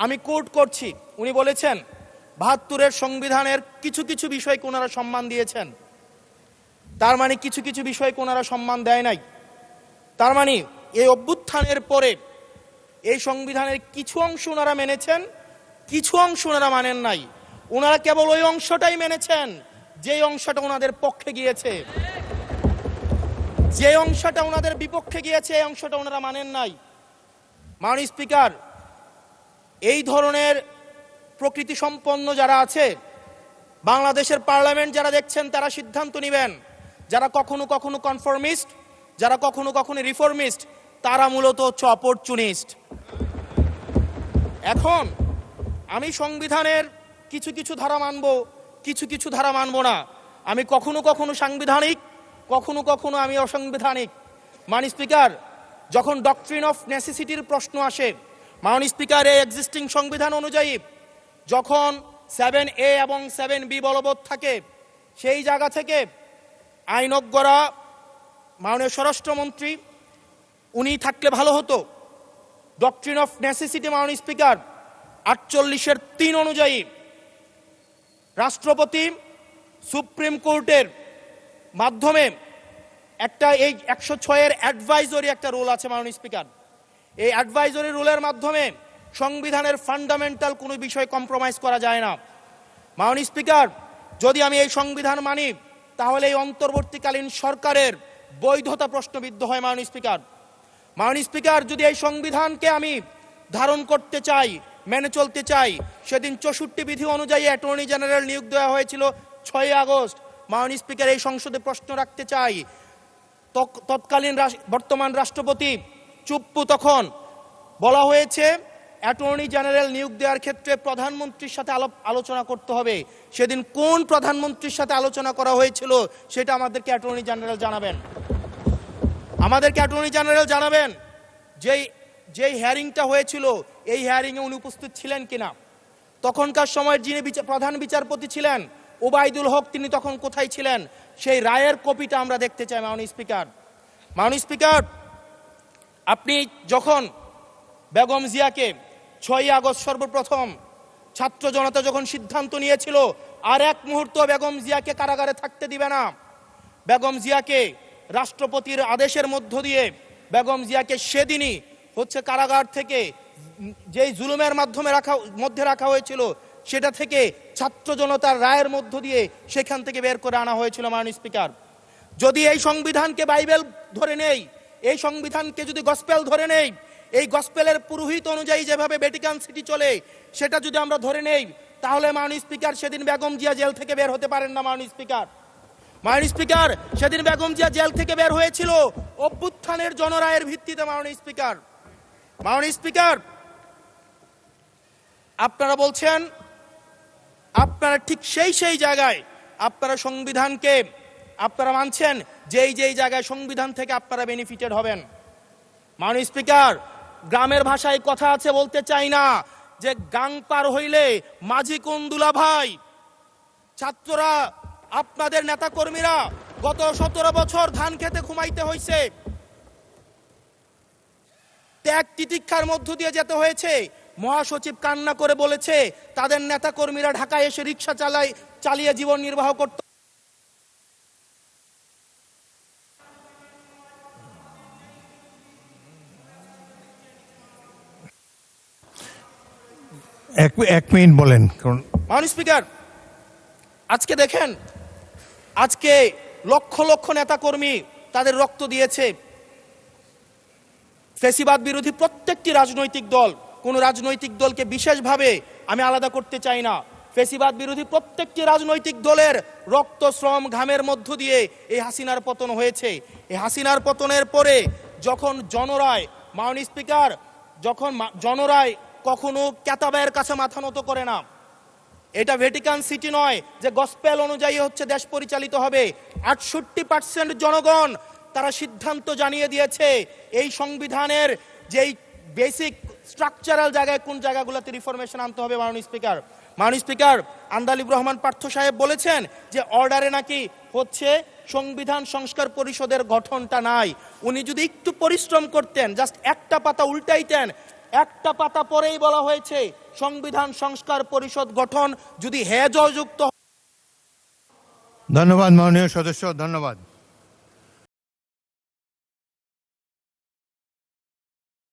আমি কোট করছি, উনি বলেছেন ৭২-এর সংবিধানের কিছু কিছু বিষয়কে ওনারা সম্মান দিয়েছেন। তার মানে কিছু কিছু বিষয়কে ওনারা সম্মান দেয় নাই। তার মানে এই অভ্যুত্থানের পরে এই সংবিধানের কিছু অংশ ওনারা মেনেছেন, কিছু অংশ ওনারা মানেন নাই। ওনারা কেবল ওই অংশটাই মেনেছেন যে অংশটা ওনাদের পক্ষে গিয়েছে, যে অংশটা ওনাদের বিপক্ষে গিয়েছে এই অংশটা ওনারা মানেন নাই। মাননীয় স্পিকার, এই ধরনের প্রকৃতি সম্পন্ন যারা আছে বাংলাদেশের পার্লামেন্ট যারা দেখছেন তারা সিদ্ধান্ত নেবেন। যারা কখনো কখনো কনফর্মিস্ট, যারা কখনো কখনো রিফর্মিস্ট, তারা মূলত হচ্ছে অপরচুনিস্ট। এখন আমি সংবিধানের কিছু কিছু ধারা মানব, কিছু কিছু ধারা মানব না। আমি কখনো কখনো সাংবিধানিক, কখনো কখনো আমি অসাংবিধানিক। মাননীয় স্পিকার, যখন ডক্ট্রিন অফ নেসেসিটির প্রশ্ন আসে, মাননীয় স্পিকার, এই এক্সিস্টিং সংবিধান অনুযায়ী যখন 7A এবং 7B বলবৎ থাকে, সেই জায়গা থেকে আইনজ্ঞরা, মাননীয় স্বরাষ্ট্রমন্ত্রী উনি থাকলে ভালো হতো। ডক্ট্রিন অফ নেসেসিটি মাননীয় স্পিকার 48-এর 3 অনুযায়ী রাষ্ট্রপতি সুপ্রিম কোর্টের মাধ্যমে একটা এই 106-এর অ্যাডভাইজরি একটা রুল আছে মাননীয় স্পিকার। এই অ্যাডভাইজরি রুলের মাধ্যমে সংবিধানের ফান্ডামেন্টাল কোনো বিষয় কম্প্রোমাইজ করা যায় না। মাননীয় স্পিকার, যদি আমি এই সংবিধান মানি তাহলে এই অন্তর্বর্তীকালীন সরকারের বৈধতা প্রশ্নবিদ্ধ হয়। মাননীয় স্পিকার, মাননীয় স্পিকার, যদি এই সংবিধানকে আমি ধারণ করতে চাই, মেনে চলতে চাই, সেদিন 64 বিধি অনুযায়ী অ্যাটর্নি জেনারেল নিয়োগ দেওয়া হয়েছিল 6 আগস্ট। মাননীয় স্পিকার, এই সংসদে প্রশ্ন রাখতে চাই, তৎকালীন বর্তমান রাষ্ট্রপতি চুপ্পু, তখন বলা হয়েছে অ্যাটর্নি জেনারেল নিয়োগ দেওয়ার ক্ষেত্রে প্রধানমন্ত্রীর সাথে আলোচনা করতে হবে। সেদিন কোন প্রধানমন্ত্রীর সাথে আলোচনা করা হয়েছিল সেটা আমাদেরকে অ্যাটর্নি জেনারেল জানাবেন। আমাদেরকে অ্যাটর্নি জেনারেল জানাবেন যেই হিয়ারিংটা হয়েছিল এই হিয়ারিংয়ে উনি উপস্থিত ছিলেন কিনা। তখনকার সময়ের যিনি প্রধান বিচারপতি ছিলেন ওবায়দুল হক, তিনি তখন কোথায় ছিলেন, সেই রায়ের কপিটা আমরা দেখতে চাই। মাননীয় স্পিকার, মাননীয় স্পিকার, আপনি যখন বেগম জিয়াকে 6 আগস্ট সর্বপ্রথম ছাত্র জনতা যখন সিদ্ধান্ত নিয়েছিল আর এক মুহূর্ত বেগম জিয়াকে কারাগারে থাকতে দিবে না, বেগম জিয়াকে রাষ্ট্রপতির আদেশের মধ্য দিয়ে বেগম জিয়াকে সেদিনই হচ্ছে কারাগার থেকে যেই জুলুমের মধ্যে রাখা হয়েছিল সেটা থেকে ছাত্র জনতার রায়ের মধ্য দিয়ে সেখান থেকে বের করে আনা হয়েছিল। মাননীয় স্পিকার, যদি এই সংবিধানকে বাইবেল ধরে নেই, এই সংবিধানকে যদি গসপেল ধরে নেই, এই গসপেলের পুরোহিত অনুযায়ী যেভাবে ভ্যাটিকান সিটি চলে সেটা যদি আমরা ধরে নেই, তাহলে মাননীয় স্পিকার, সেদিন বেগম জিয়া জেল থেকে বের হতে পারেন না। মাননীয় স্পিকার, মাননীয় স্পিকার, সেদিন বেগম জিয়া জেল থেকে বের হয়েছিল অভ্যুত্থানের জনরায়ের ভিত্তিতে। মাননীয় স্পিকার, মাননীয় স্পিকার, আপনারা বলছেন আপনারা ঠিক সেই জায়গায় আপনারা সংবিধানকে আপনারা মানছেন যেই জায়গায় সংবিধান থেকে আপনারা বেনিফিটেড হবেন। মাননীয় স্পিকার, গ্রামের ভাষায় কথা আছে, বলতে চাই না, যে গাং পার হইলে মাঝি কোন দুলা ভাই। ছাত্ররা, আপনাদের নেতা কর্মীরা গত 17 বছর ধান খেতে ঘুমাইতে হয়েছে, ত্যাগ তিতিক্ষার মধ্য দিয়ে যেতে হয়েছে। মহাসচিব কান্না করে বলেছে তাদের নেতা কর্মীরা ঢাকায় এসে রিক্সা চালিয়ে জীবন নির্বাহ করত। এক মিনিট বলেন। মাননীয় স্পিকার, আজকে দেখেন, আজকে লক্ষ লক্ষ নেতা কর্মী তাদের রক্ত দিয়েছে। ফ্যাসিবাদ বিরোধী প্রত্যেকটি রাজনৈতিক দল, কোন রাজনৈতিক দলকে বিশেষভাবে আমি আলাদা করতে চাই না, ফ্যাসিবাদ বিরোধী প্রত্যেকটি রাজনৈতিক দলের রক্ত, শ্রম, ঘামের মধ্য দিয়ে এই হাসিনার পতন হয়েছে। এই হাসিনার পতনের পরে যখন জনরায়, মাননীয় স্পিকার, যখন জনরায় কখনো কেতাবের কাছে মাথা নত করে না। এটা ভ্যাটিকান সিটি নয় যে গসপেল অনুযায়ী হচ্ছে দেশ পরিচালিত হবে। 68% জনগণ তারা সিদ্ধান্ত জানিয়ে দিয়েছে এই সংবিধানের যেই বেসিক স্ট্রাকচারাল জায়গায় কোন জায়গাগুলোতে রিফরমেশন আনতে হবে। মাননীয় স্পিকার, মাননীয় স্পিকার, আন্দালিব রহমান পার্থ সাহেব বলেছেন যে অর্ডারে নাকি হচ্ছে সংবিধান সংস্কার পরিষদের গঠনটা নাই। উনি যদি একটু পরিশ্রম করতেন, জাস্ট একটা পাতা উল্টাইতেন, একটা পাতা পরেই বলা হয়েছে সংবিধান সংস্কার পরিষদ গঠন যদি জয়যুক্ত। ধন্যবাদ মাননীয় সদস্য, ধন্যবাদ।